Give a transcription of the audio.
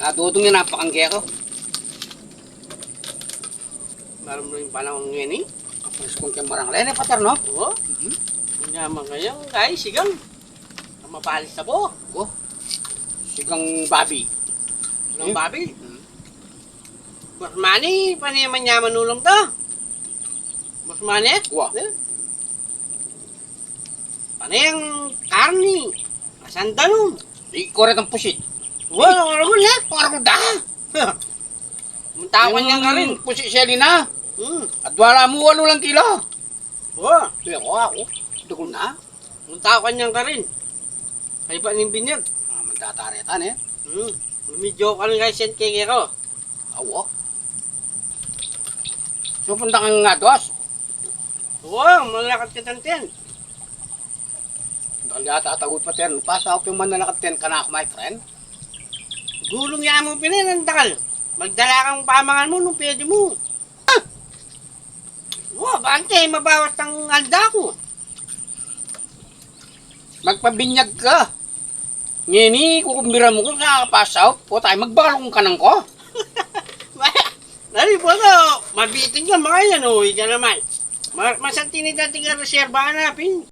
Kadudong yan napakangge ko. Meron mo yung panahon ngayon eh. Kapalis kong kemarang lene, pater, no? Oo. Kunyaman ngayon, guys, sigang. Ang mapalis na po. Oh, sigang babi. Sigang babi. Mas mani, paniyaman yaman ulong to. Mas mani? Wah. Panayang karni. Asanda nun. Ikoret ang pusit. Wala ko naman eh. Parang da. Muntawan niya ka rin. Pusit siya na. Hmm. At wala mo 8 lang kilo. Oo. Kaya ako. Dugol na. Muntawan niya ka rin. Ay pa ning binyag. Magtataretan eh. Hmm. Lumidyo ka rin guys yan kaya ko. Awo. So punta kang nga dos. Oo, malakad ka tanten. Dahil yata atagod pa ten. Pasa ako yung manalakat ten ka na ako, my friend. Gulong niya mo pinanandakal. Magdala kang pamangan mo nung pwede mo. Ah! Oo, bante, mabawas ang alda ko. Magpabinyag ka. Ngini, kukumbira mo ko sa pasaw. O tayo, magbakalong ka ng ko. Nari po to, mabiting ka mga yan, uwi ka naman. Masantinid natin ka reserva hanapin.